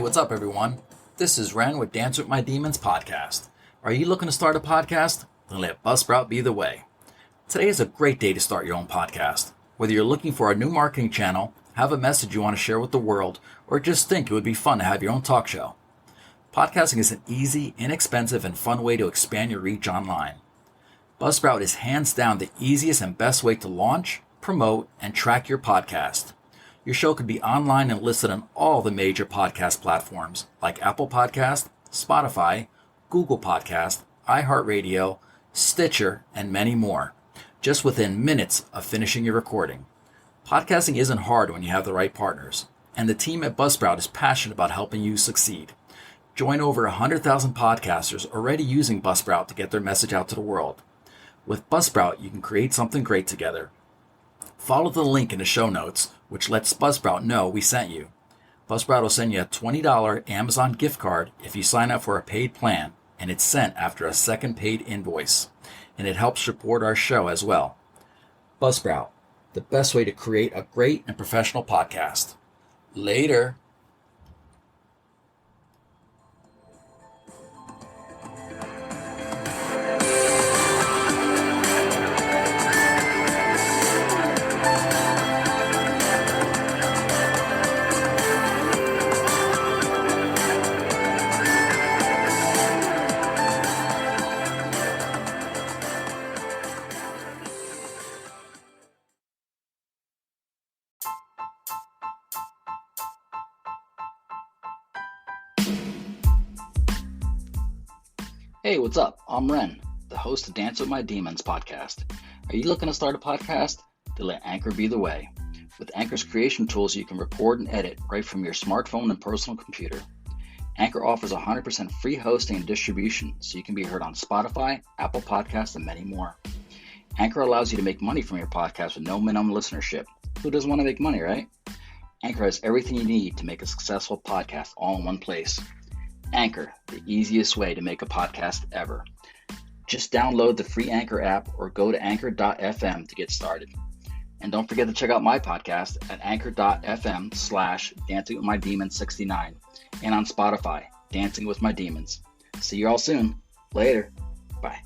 what's up, everyone? This is Ren with Dance with My Demons podcast. Are you looking to start a podcast? Then let Buzzsprout be the way. Today is a great day to start your own podcast. Whether you're looking for a new marketing channel, have a message you want to share with the world, or just think it would be fun to have your own talk show. Podcasting is an easy, inexpensive, and fun way to expand your reach online. Buzzsprout is hands down the easiest and best way to launch, promote, and track your podcast. Your show could be online and listed on all the major podcast platforms like Apple Podcast, Spotify, Google Podcast, iHeartRadio, Stitcher, and many more, just within minutes of finishing your recording. Podcasting isn't hard when you have the right partners, and the team at Buzzsprout is passionate about helping you succeed. Join over 100,000 podcasters already using Buzzsprout to get their message out to the world. With Buzzsprout, you can create something great together. Follow the link in the show notes, which lets Buzzsprout know we sent you. Buzzsprout will send you a $20 Amazon gift card if you sign up for a paid plan, and it's sent after a second paid invoice. And it helps support our show as well. Buzzsprout, the best way to create a great and professional podcast. Later. Hey, what's up? I'm Ren, the host of Dance with My Demons podcast. Are you looking to start a podcast? Then let Anchor be the way. With Anchor's creation tools, you can record and edit right from your smartphone and personal computer. Anchor offers 100% free hosting and distribution, so you can be heard on Spotify, Apple Podcasts, and many more. Anchor allows you to make money from your podcast with no minimum listenership. Who doesn't want to make money, right? Anchor has everything you need to make a successful podcast all in one place. Anchor, the easiest way to make a podcast ever. Just download the free Anchor app or go to anchor.fm to get started. And don't forget to check out my podcast at anchor.fm/dancingwithmydemons69 and on Spotify, Dancing with My Demons. See you all soon. Later. Bye.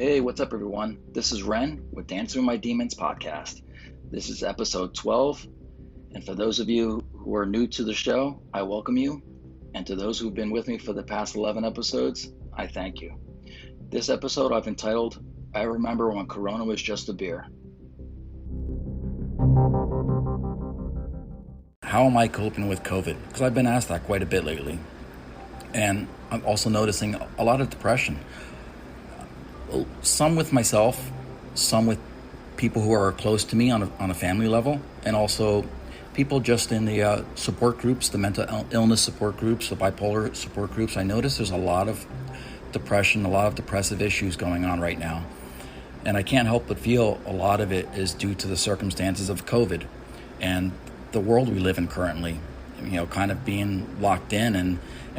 Hey, what's up, everyone? This is Ren with Dancing with My Demons podcast. This is episode 12, and for those of you who are new to the show, I welcome you, and to those who've been with me for the past 11 episodes, I thank you. This episode I've entitled, I Remember When Corona Was Just a Beer. How am I coping with COVID? Because I've been asked that quite a bit lately. And I'm also noticing a lot of depression. Some with myself, some with people who are close to me on a family level, and also people just in the support groups, the mental illness support groups, the bipolar support groups. I notice there's a lot of depression, a lot of depressive issues going on right now. And I can't help but feel a lot of it is due to the circumstances of COVID and the world we live in currently, kind of being locked in and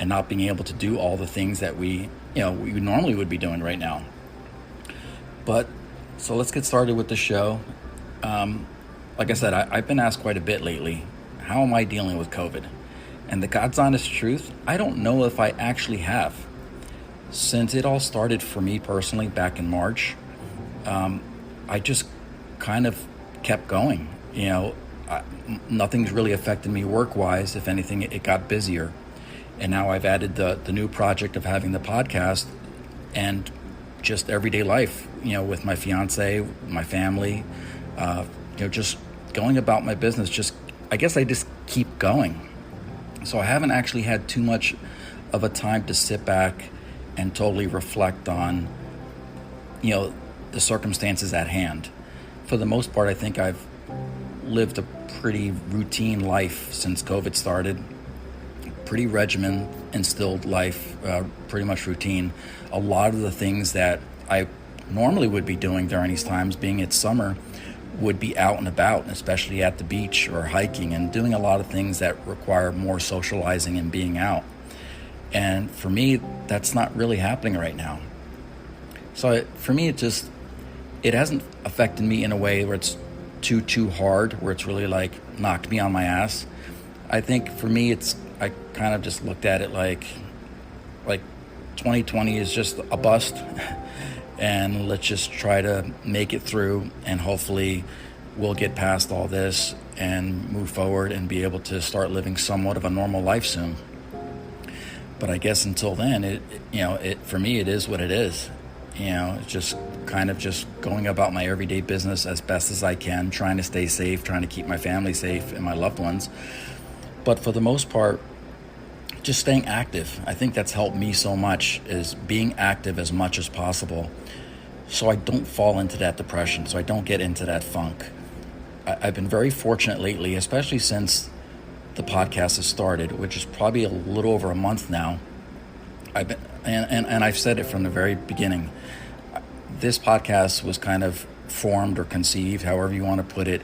not being able to do all the things that we normally would be doing right now. But so let's get started with the show. Like I said, I've been asked quite a bit lately, how am I dealing with COVID? And the God's honest truth, I don't know if I actually have. Since it all started for me personally back in March, I just kind of kept going. Nothing's really affected me work-wise. If anything, it got busier. And now I've added the new project of having the podcast and just everyday life, with my fiance, my family, just going about my business. I guess I just keep going. So I haven't actually had too much of a time to sit back and totally reflect on, the circumstances at hand. For the most part, I think I've lived a pretty routine life since COVID started. Pretty regimen instilled life, pretty much routine. A lot of the things that I normally would be doing during these times, being it's summer, would be out and about, especially at the beach or hiking and doing a lot of things that require more socializing and being out. And for me, that's not really happening right now. So for me, it hasn't affected me in a way where it's too hard, where it's really like knocked me on my ass. I think for me, I kind of just looked at it like 2020 is just a bust, and let's just try to make it through, and hopefully we'll get past all this and move forward and be able to start living somewhat of a normal life soon. But I guess until then, for me, it is what it is. It's just kind of just going about my everyday business as best as I can, trying to stay safe, trying to keep my family safe and my loved ones. But for the most part, just staying active. I think that's helped me so much, is being active as much as possible, so I don't fall into that depression, so I don't get into that funk. I've been very fortunate lately, especially since the podcast has started, which is probably a little over a month now. And I've said it from the very beginning. This podcast was kind of formed or conceived, however you want to put it,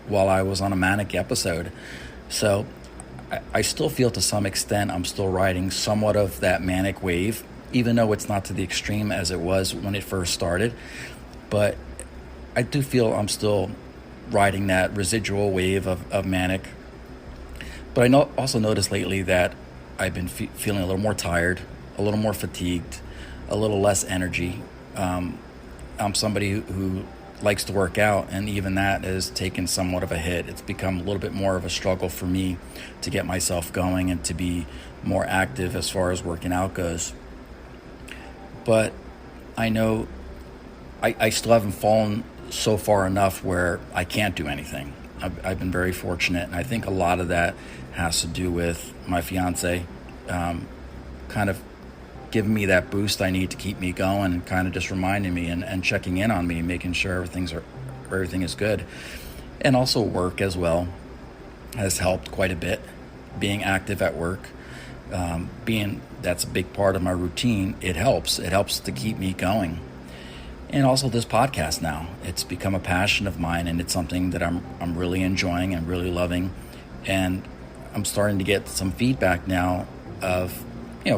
while I was on a manic episode. So I still feel to some extent I'm still riding somewhat of that manic wave, even though it's not to the extreme as it was when it first started. But I do feel I'm still riding that residual wave of manic. But I also noticed lately that I've been feeling a little more tired, a little more fatigued, a little less energy. I'm somebody who likes to work out, and even that has taken somewhat of a hit. It's become a little bit more of a struggle for me to get myself going and to be more active as far as working out goes. But I know I still haven't fallen so far enough where I can't do anything. I've been very fortunate, and I think a lot of that has to do with my fiance kind of giving me that boost I need to keep me going, and kind of just reminding me and checking in on me, making sure everything is good. And also work as well has helped quite a bit. Being active at work, that's a big part of my routine. It helps to keep me going. And also this podcast now, it's become a passion of mine, and it's something that I'm really enjoying and really loving. And I'm starting to get some feedback now of,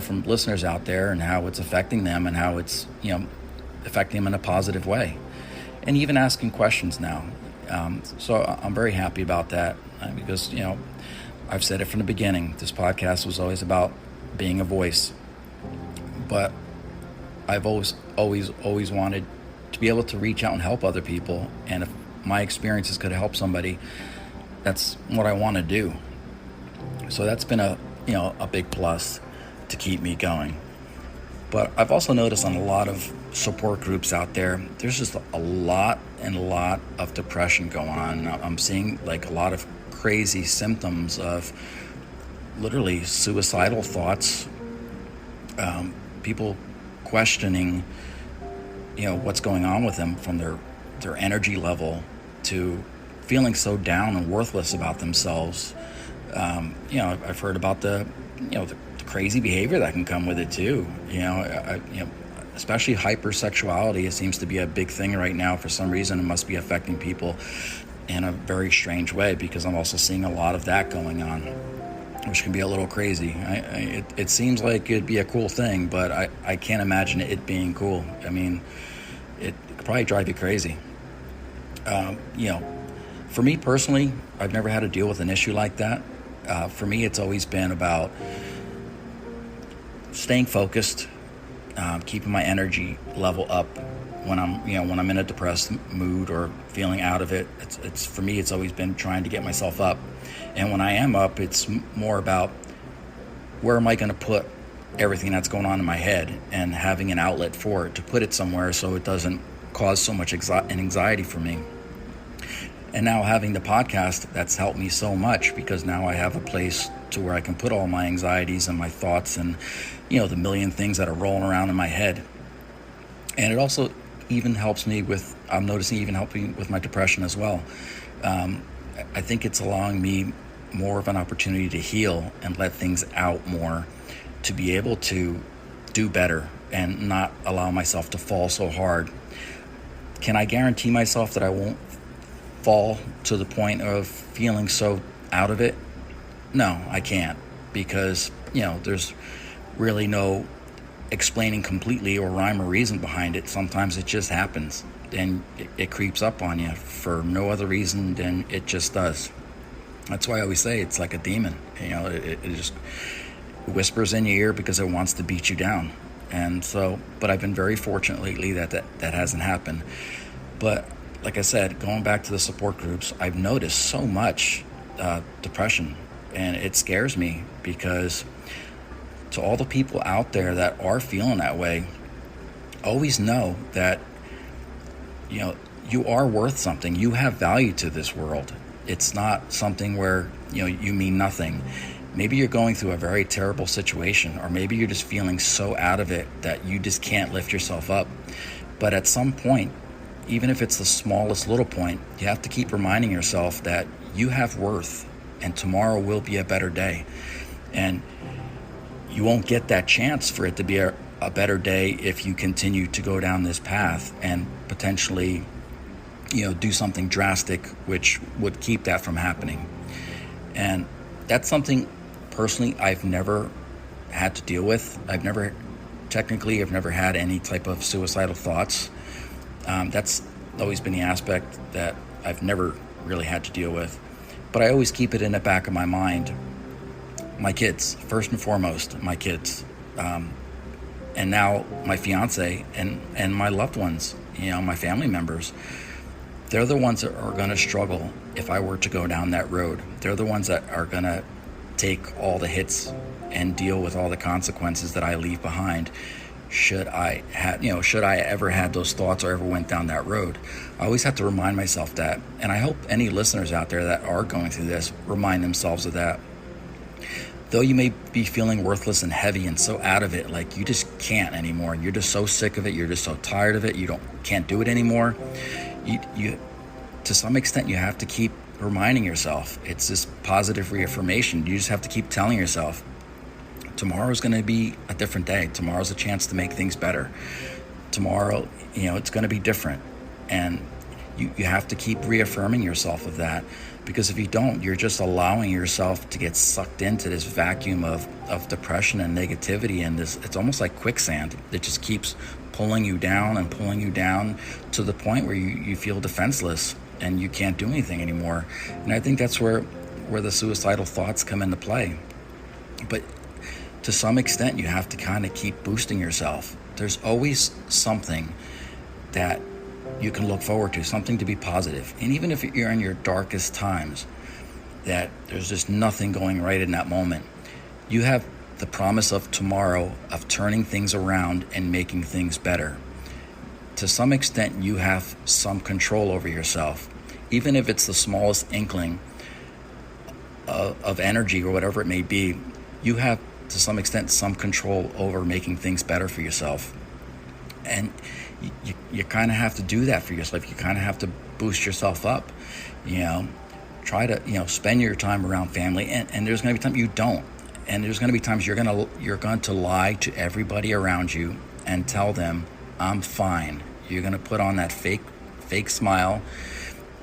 from listeners out there, and how it's affecting them, and how it's, affecting them in a positive way, and even asking questions now. So I'm very happy about that, because, I've said it from the beginning, this podcast was always about being a voice, but I've always wanted to be able to reach out and help other people. And if my experiences could help somebody, that's what I want to do. So that's been a big plus to keep me going. But I've also noticed on a lot of support groups out there, there's just a lot of depression going on. I'm seeing like a lot of crazy symptoms of literally suicidal thoughts, people questioning what's going on with them, from their energy level to feeling so down and worthless about themselves. I've heard about the crazy behavior that can come with it too. Especially hypersexuality. It seems to be a big thing right now. For some reason, it must be affecting people in a very strange way, because I'm also seeing a lot of that going on, which can be a little crazy. It seems like it'd be a cool thing, but I can't imagine it being cool. I mean, it could probably drive you crazy. For me personally, I've never had to deal with an issue like that. For me, it's always been about staying focused, keeping my energy level up when I'm in a depressed mood or feeling out of it. It's for me, it's always been trying to get myself up. And when I am up, it's more about where am I going to put everything that's going on in my head, and having an outlet for it, to put it somewhere so it doesn't cause so much anxiety for me. And now having the podcast, that's helped me so much, because now I have a place to where I can put all my anxieties and my thoughts and, the million things that are rolling around in my head. And it also even helps me with, I'm noticing, even helping with my depression as well. I think it's allowing me more of an opportunity to heal and let things out more, to be able to do better and not allow myself to fall so hard. Can I guarantee myself that I won't fall to the point of feeling so out of it? No, I can't, because, there's really no explaining completely or rhyme or reason behind it. Sometimes it just happens, and it creeps up on you for no other reason than it just does. That's why I always say it's like a demon. It just whispers in your ear because it wants to beat you down. And so, but I've been very fortunate lately that hasn't happened. But like I said, going back to the support groups, I've noticed so much depression, and it scares me, because to all the people out there that are feeling that way, always know that, you are worth something. You have value to this world. It's not something where, you mean nothing. Maybe you're going through a very terrible situation, or maybe you're just feeling so out of it that you just can't lift yourself up. But at some point, even if it's the smallest little point, you have to keep reminding yourself that you have worth, and tomorrow will be a better day. And you won't get that chance for it to be a better day if you continue to go down this path and potentially, do something drastic which would keep that from happening. And that's something personally I've never had to deal with. I've never had any type of suicidal thoughts. That's always been the aspect that I've never really had to deal with. But I always keep it in the back of my mind. My kids, first and foremost, my kids. And now my fiance and my loved ones, my family members. They're the ones that are going to struggle if I were to go down that road. They're the ones that are going to take all the hits and deal with all the consequences that I leave behind should I ever had those thoughts or ever went down that road. I always have to remind myself that. And I hope any listeners out there that are going through this remind themselves of that. Though you may be feeling worthless and heavy and so out of it, like you just can't anymore, and you're just so sick of it, you're just so tired of it, can't do it anymore. You to some extent, you have to keep reminding yourself. It's this positive reaffirmation. You just have to keep telling yourself, tomorrow's going to be a different day. Tomorrow's a chance to make things better. Tomorrow, it's going to be different. And you have to keep reaffirming yourself of that, because if you don't, you're just allowing yourself to get sucked into this vacuum of depression and negativity, and it's almost like quicksand. It just keeps pulling you down to the point where you feel defenseless and you can't do anything anymore. And I think that's where the suicidal thoughts come into play. But to some extent, you have to kind of keep boosting yourself. There's always something that you can look forward to, something to be positive. And even if you're in your darkest times, that there's just nothing going right in that moment, you have the promise of tomorrow, of turning things around and making things better. To some extent, you have some control over yourself, even if it's the smallest inkling of energy or whatever it may be. You have, to some extent, some control over making things better for yourself. And you kind of have to do that for yourself. You kind of have to boost yourself up. Try to spend your time around family, and there's going to be times you don't. And there's going to be times you're going to lie to everybody around you and tell them, I'm fine. You're going to put on that fake smile,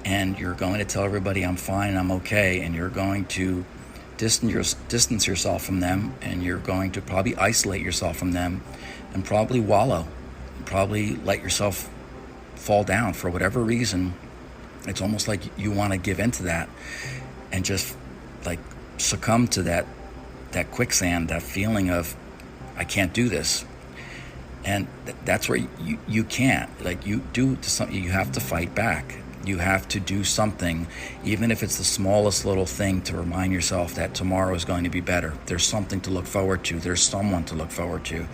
and you're going to tell everybody I'm fine, I'm okay, and you're going to distance yourself from them, and you're going to probably isolate yourself from them, and probably wallow, probably let yourself fall down for whatever reason. It's almost like you want to give into that and just like succumb to that quicksand, that feeling of, I can't do this. And that's where you can't. Like, you have to fight back. You have to do something, even if it's the smallest little thing, to remind yourself that tomorrow is going to be better. There's something to look forward to. There's someone to look forward to.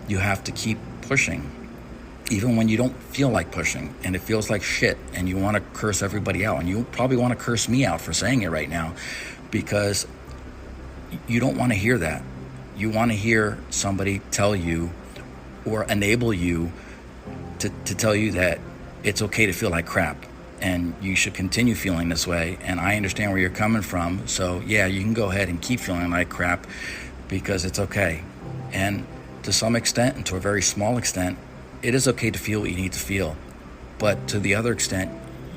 You have to keep pushing, even when you don't feel like pushing and it feels like shit and you want to curse everybody out. And you probably want to curse me out for saying it right now, because you don't want to hear that. You want to hear somebody tell you or enable you to tell you that it's okay to feel like crap and you should continue feeling this way. And I understand where you're coming from. So yeah, you can go ahead and keep feeling like crap because it's okay. And to some extent, and to a very small extent, it is okay to feel what you need to feel. But to the other extent,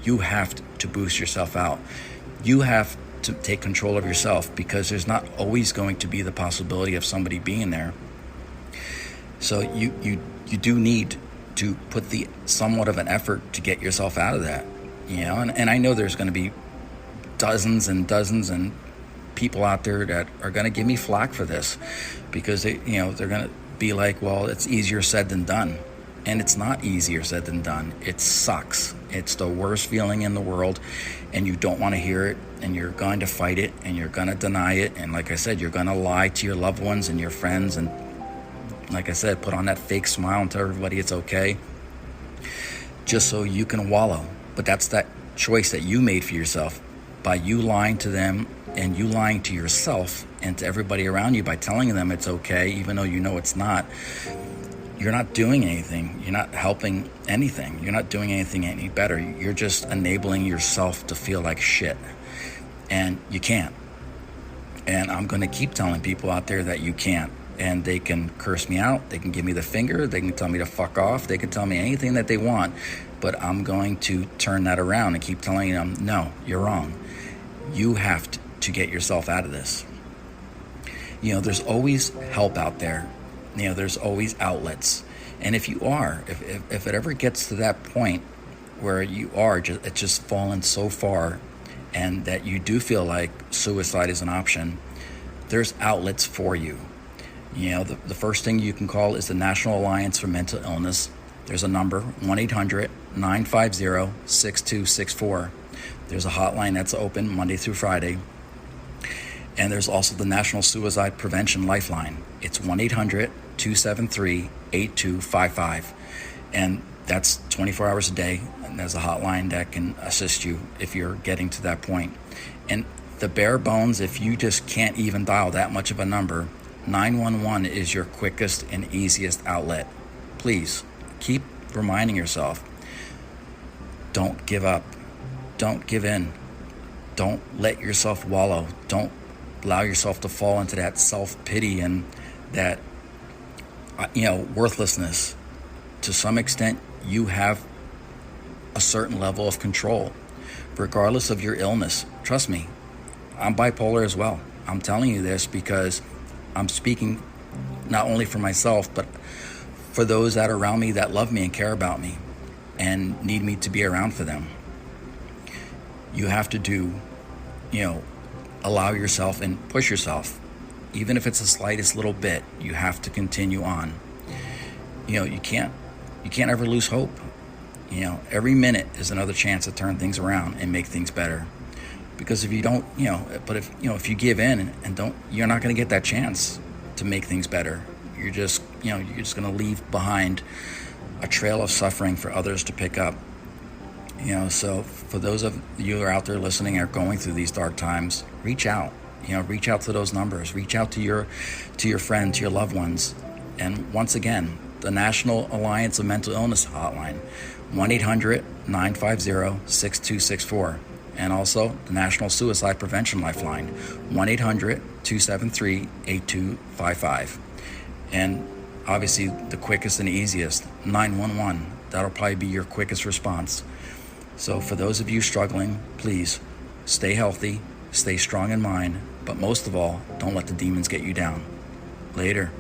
you have to boost yourself out. You have to take control of yourself, because there's not always going to be the possibility of somebody being there. So you do need to put the somewhat of an effort to get yourself out of that, and I know there's going to be dozens and dozens and people out there that are going to give me flack for this, because they're going to be like, well, it's easier said than done. And it's not easier said than done. It sucks. It's the worst feeling in the world, and you don't want to hear it, and you're going to fight it, and you're going to deny it, and like I said, you're going to lie to your loved ones and your friends, and like I said, put on that fake smile and tell everybody it's okay, just so you can wallow. But that's that choice that you made for yourself by you lying to them, and you lying to yourself and to everybody around you by telling them it's okay, even though you know it's not. You're not doing anything. You're not helping anything. You're not doing anything any better. You're just enabling yourself to feel like shit. And you can't. And I'm going to keep telling people out there that you can't. And they can curse me out. They can give me the finger. They can tell me to fuck off. They can tell me anything that they want. But I'm going to turn that around and keep telling them, no, you're wrong. You have to get yourself out of this. There's always help out there. There's always outlets. And if you are, if it ever gets to that point where you are, it's just fallen so far, and that you do feel like suicide is an option, there's outlets for you. The first thing you can call is the National Alliance for Mental Illness. There's a number, 1-800-950-6264. There's a hotline that's open Monday through Friday. And there's also the National Suicide Prevention Lifeline. It's 1-800-273-8255. And that's 24 hours a day. And there's a hotline that can assist you if you're getting to that point. And the bare bones, if you just can't even dial that much of a number, 911 is your quickest and easiest outlet. Please keep reminding yourself, don't give up. Don't give in. Don't let yourself wallow. Don't allow yourself to fall into that self-pity and that worthlessness. To some extent, you have a certain level of control regardless of your illness. Trust me, I'm bipolar as well. I'm telling you this because I'm speaking not only for myself, but for those that are around me that love me and care about me and need me to be around for them. You have to allow yourself and push yourself. Even if it's the slightest little bit, you have to continue on. You can't ever lose hope. Every minute is another chance to turn things around and make things better. Because if you don't, if you give in and don't, you're not going to get that chance to make things better. You're just going to leave behind a trail of suffering for others to pick up. So for those of you who are out there listening or going through these dark times, reach out. Reach out to those numbers. Reach out to your friends, to your loved ones. And once again, the National Alliance of Mental Illness hotline, 1-800-950-6264. And also the National Suicide Prevention Lifeline, 1-800-273-8255. And obviously the quickest and easiest, 911. That'll probably be your quickest response. So for those of you struggling, please stay healthy, stay strong in mind, but most of all, don't let the demons get you down. Later.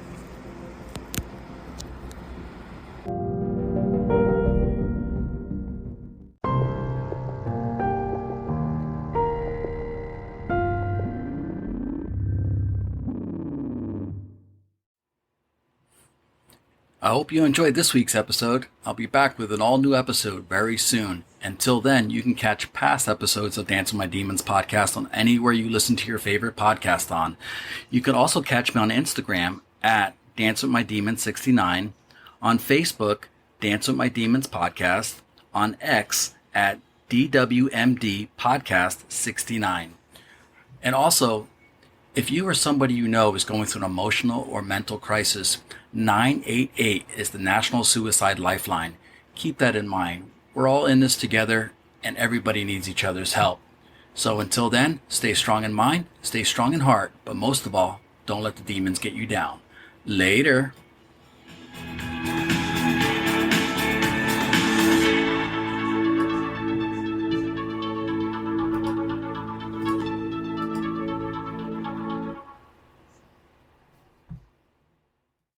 I hope you enjoyed this week's episode. I'll be back with an all-new episode very soon. Until then, you can catch past episodes of Dance with My Demons podcast on anywhere you listen to your favorite podcast on. You can also catch me on Instagram at Dance with My Demons 69, on Facebook, Dance with My Demons podcast, on X at DWMD podcast 69. And also, if you or somebody you know is going through an emotional or mental crisis, 988 is the National Suicide Lifeline. Keep that in mind. We're all in this together, and everybody needs each other's help. So until then, stay strong in mind, stay strong in heart, but most of all, don't let the demons get you down. Later.